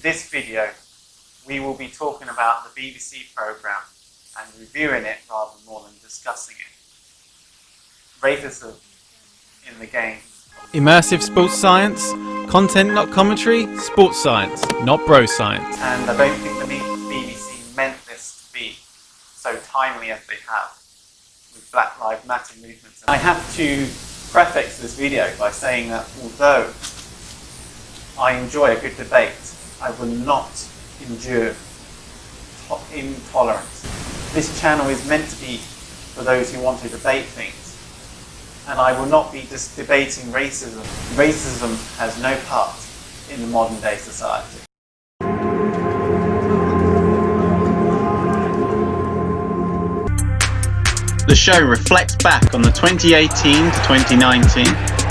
this video, we will be talking about the BBC programme and reviewing it rather more than discussing it. Racism in the game. Immersive sports science, content not commentary, sports science, not bro science. And I don't think the BBC meant this to be so timely as they have with Black Lives Matter movements. I have to preface this video by saying that although I enjoy a good debate, I will not endure intolerance. This channel is meant to be for those who want to debate things, and I will not be just debating racism. Racism has no part in the modern day society. The show reflects back on the 2018 to 2019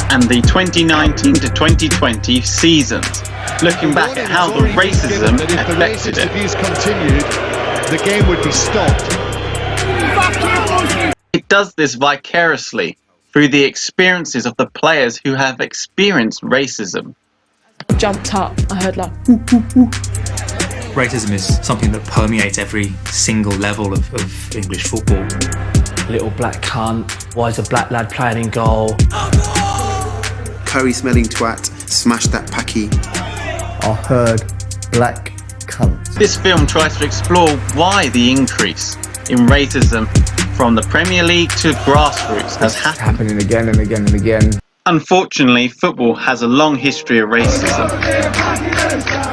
and the 2019 to 2020 seasons, looking back at how the racism affected it. If abuse continued, the game would be stopped. It does this vicariously through the experiences of the players who have experienced racism. Jumped up, I heard like whoo, whoo, whoo. Racism is something that permeates every single level of English football. Little black cunt, why is a black lad playing in goal? Curry smelling twat, smash that packy. I heard black cunt. This film tries to explore why the increase in racism from the Premier League to grassroots has happened. Happening again and again and again. Unfortunately, football has a long history of racism.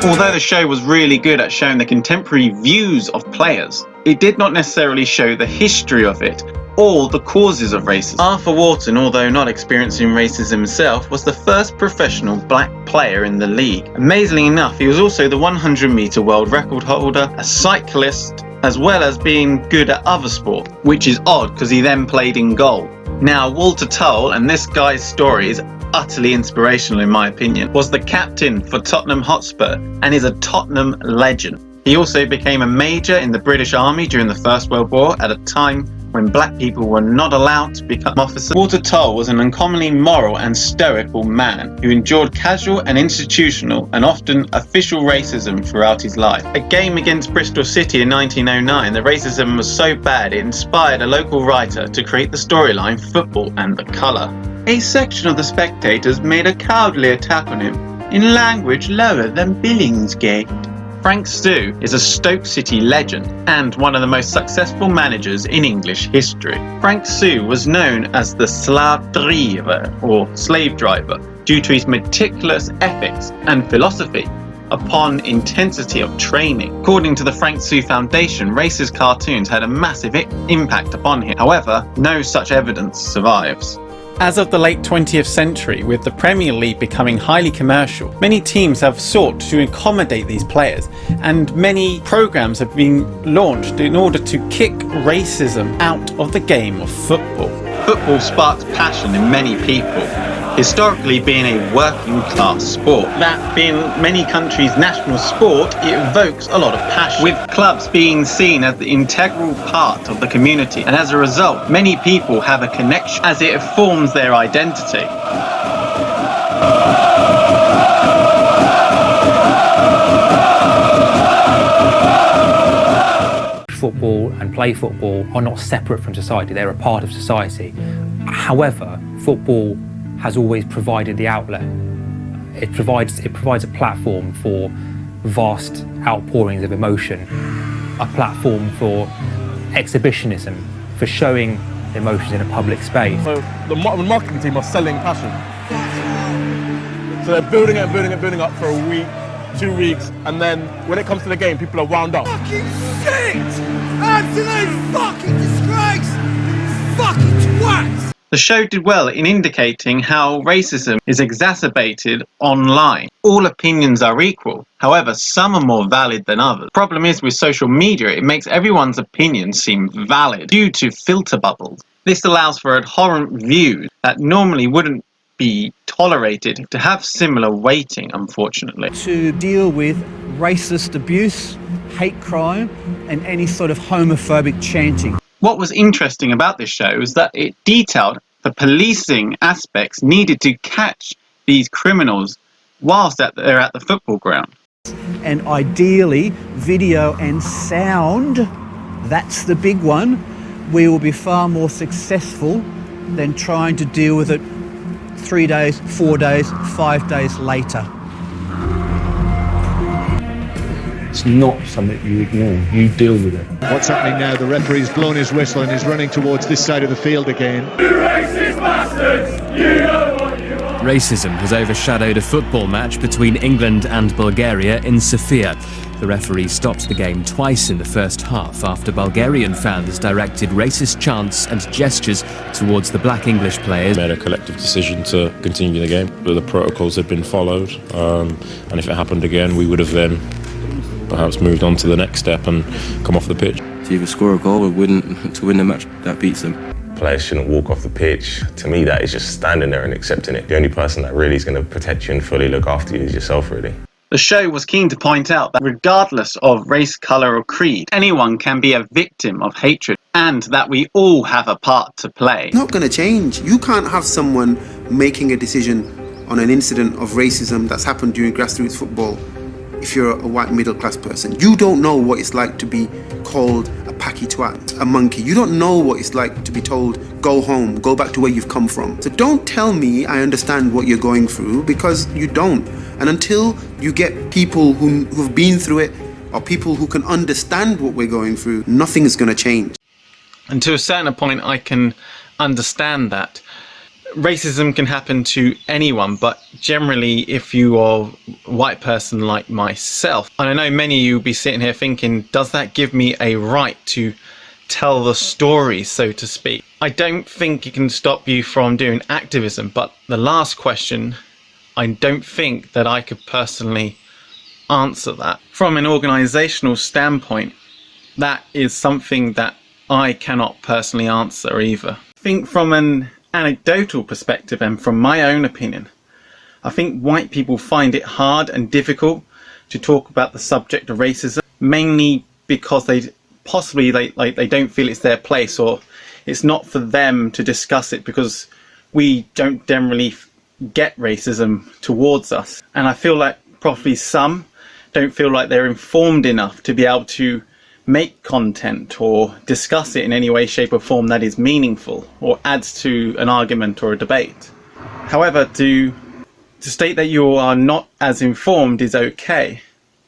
Although the show was really good at showing the contemporary views of players, it did not necessarily show the history of it or the causes of racism. Arthur Wharton, although not experiencing racism himself, was the first professional black player in the league. Amazingly enough, he was also the 100-metre world record holder, a cyclist, as well as being good at other sport, which is odd because he then played in goal. Now, Walter Tull, and this guy's story is utterly inspirational in my opinion, was the captain for Tottenham Hotspur and is a Tottenham legend. He also became a major in the British Army during the First World War at a time when black people were not allowed to become officers. Walter Tull was an uncommonly moral and stoical man who endured casual and institutional and often official racism throughout his life. A game against Bristol City in 1909, the racism was so bad it inspired a local writer to create the storyline Football and the Colour. A section of the spectators made a cowardly attack on him in language lower than Billingsgate. Frank Stew is a Stoke City legend and one of the most successful managers in English history. Frank Stew was known as the Slavdriver, or slave driver, due to his meticulous ethics and philosophy upon intensity of training. According to the Frank Stew Foundation, racist cartoons had a massive impact upon him. However, no such evidence survives. As of the late 20th century, with the Premier League becoming highly commercial, many teams have sought to accommodate these players, and many programs have been launched in order to kick racism out of the game of football. Football sparks passion in many people, historically being a working class sport. That being many countries' national sport, it evokes a lot of passion, with clubs being seen as the integral part of the community, and as a result, many people have a connection as it forms their identity. Football and play football are not separate from society, they're a part of society. However, football has always provided the outlet. It provides a platform for vast outpourings of emotion, a platform for exhibitionism, for showing emotions in a public space. So the marketing team are selling passion. So they're building it, building up for a week, 2 weeks, and then when it comes to the game, people are wound up. Fucking shit! Absolute fucking disgrace! Fucking twats! The show did well in indicating how racism is exacerbated online. All opinions are equal, however some are more valid than others. The problem is with social media, it makes everyone's opinion seem valid due to filter bubbles. This allows for abhorrent views that normally wouldn't be tolerated to have similar weighting, unfortunately. To deal with racist abuse, hate crime and any sort of homophobic chanting. What was interesting about this show is that it detailed the policing aspects needed to catch these criminals whilst they're at the football ground. and ideally video and sound, that's the big one, we will be far more successful than trying to deal with it 3 days, 4 days, 5 days later. It's not something you ignore, you deal with it. What's happening now? The referee's blown his whistle and is running towards this side of the field again. You racist bastards! You know what you are! Racism has overshadowed a football match between England and Bulgaria in Sofia. The referee stopped the game twice in the first half after Bulgarian fans directed racist chants and gestures towards the black English players. Made a collective decision to continue the game. The protocols had been followed, and if it happened again, we would have then perhaps moved on to the next step and come off the pitch. To either score a goal or to win the match that beats them. Players shouldn't walk off the pitch. To me, that is just standing there and accepting it. The only person that really is going to protect you and fully look after you is yourself, really. The show was keen to point out that regardless of race, colour or creed, anyone can be a victim of hatred and that we all have a part to play. Not going to change. You can't have someone making a decision on an incident of racism that's happened during grassroots football if you're a white middle class person. You don't know what it's like to be called a packy twat, a monkey. You don't know what it's like to be told, go home, go back to where you've come from. So don't tell me I understand what you're going through, because you don't. And until you get people who've been through it, or people who can understand what we're going through, nothing is going to change. And to a certain point, I can understand that. Racism can happen to anyone, but generally if you are a white person like myself, and I know many of you will be sitting here thinking, does that give me a right to tell the story, so to speak? I don't think it can stop you from doing activism, but the last question, I don't think that I could personally answer that. From an organisational standpoint, that is something that I cannot personally answer either. I think from an anecdotal perspective and from my own opinion, I think white people find it hard and difficult to talk about the subject of racism, mainly because they don't feel it's their place, or it's not for them to discuss it, because we don't generally get racism towards us. And I feel like probably some don't feel like they're informed enough to be able to make content or discuss it in any way, shape or form that is meaningful or adds to an argument or a debate. However, to state that you are not as informed is okay,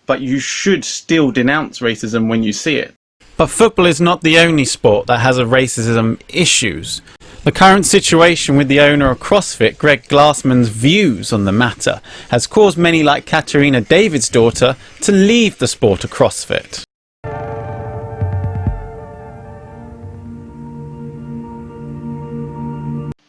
but you should still denounce racism when you see it. But football is not the only sport that has a racism issues. The current situation with the owner of CrossFit, Greg Glassman's views on the matter, has caused many like Katarina David's daughter to leave the sport of CrossFit.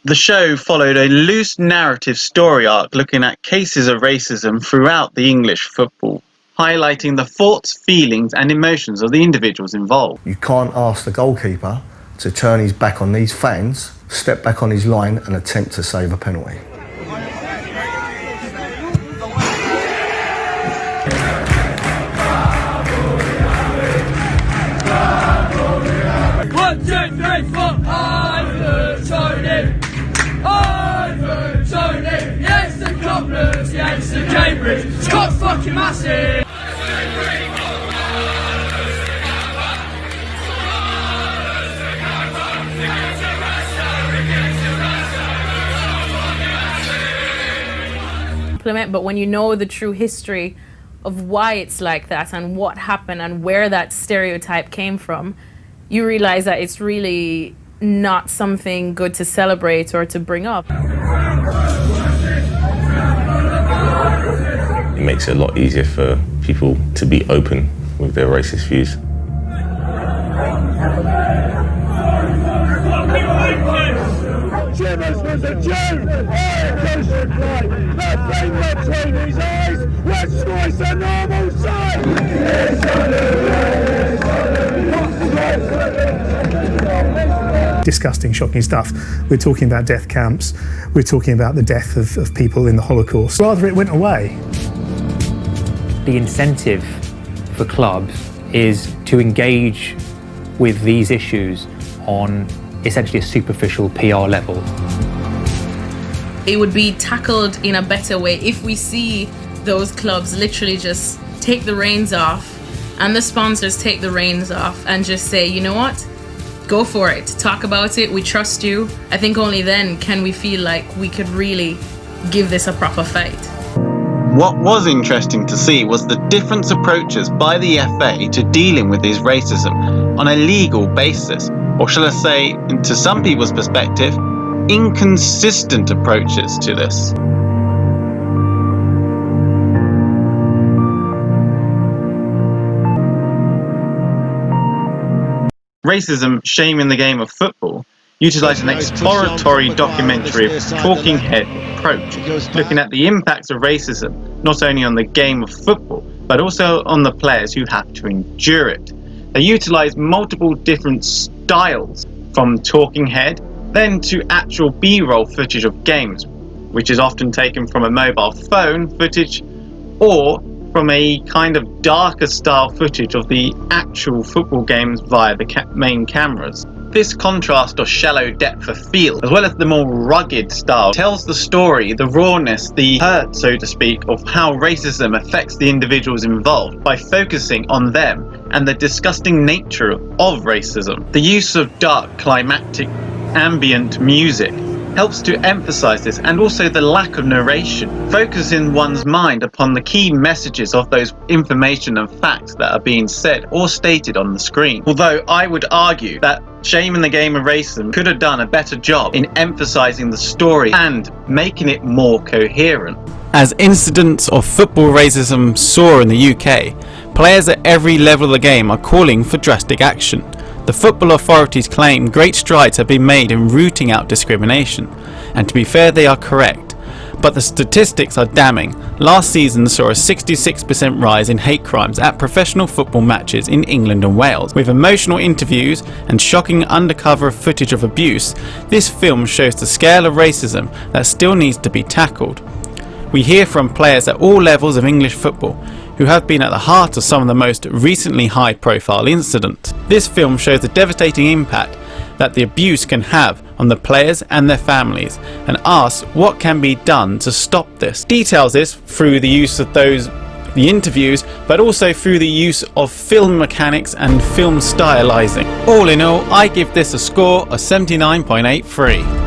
The show followed a loose narrative story arc looking at cases of racism throughout the English football, highlighting the thoughts, feelings and emotions of the individuals involved. You can't ask the goalkeeper to turn his back on these fans, step back on his line and attempt to save a penalty. One, two, three, four, Ivan Tony! Ivan Tony! Yes, the Cobblers! Yes, the Cambridge! Scott fucking massive! But when you know the true history of why it's like that and what happened and where that stereotype came from, you realize that it's really not something good to celebrate or to bring up. It makes it a lot easier for people to be open with their racist views. Jimmers was a Jew! Irish reply! The thing between his eyes was twice a normal size! Disgusting, shocking stuff. We're talking about death camps. We're talking about the death of people in the Holocaust. Rather, it went away. The incentive for clubs is to engage with these issues on essentially a superficial PR level. It would be tackled in a better way if we see those clubs literally just take the reins off, and the sponsors take the reins off and just say, you know what? Go for it. Talk about it. We trust you. I think only then can we feel like we could really give this a proper fight. What was interesting to see was the different approaches by the FA to dealing with his racism on a legal basis, or shall I say, to some people's perspective, inconsistent approaches to this. Racism, Shaming the Game of Football utilised an exploratory documentary talking head approach, looking at the impacts of racism not only on the game of football but also on the players who have to endure it. They utilised multiple different styles, from talking head then to actual B-roll footage of games, which is often taken from a mobile phone footage or from a kind of darker style footage of the actual football games via the main cameras. This contrast of shallow depth of field, as well as the more rugged style, tells the story, the rawness, the hurt, so to speak, of how racism affects the individuals involved by focusing on them and the disgusting nature of racism. The use of dark, climactic, ambient music helps to emphasize this, and also the lack of narration, focusing one's mind upon the key messages of those information and facts that are being said or stated on the screen. Although I would argue that Shaming the Game of Racism could have done a better job in emphasizing the story and making it more coherent. As incidents of football racism soar in the UK, players at every level of the game are calling for drastic action. The football authorities claim great strides have been made in rooting out discrimination, and to be fair, they are correct. But the statistics are damning. Last season saw a 66% rise in hate crimes at professional football matches in England and Wales. With emotional interviews and shocking undercover footage of abuse, this film shows the scale of racism that still needs to be tackled. We hear from players at all levels of English football who have been at the heart of some of the most recently high-profile incidents. This film shows the devastating impact that the abuse can have on the players and their families, and asks what can be done to stop this. Details this through the use of the interviews, but also through the use of film mechanics and film stylizing. All in all, I give this a score of 79.83.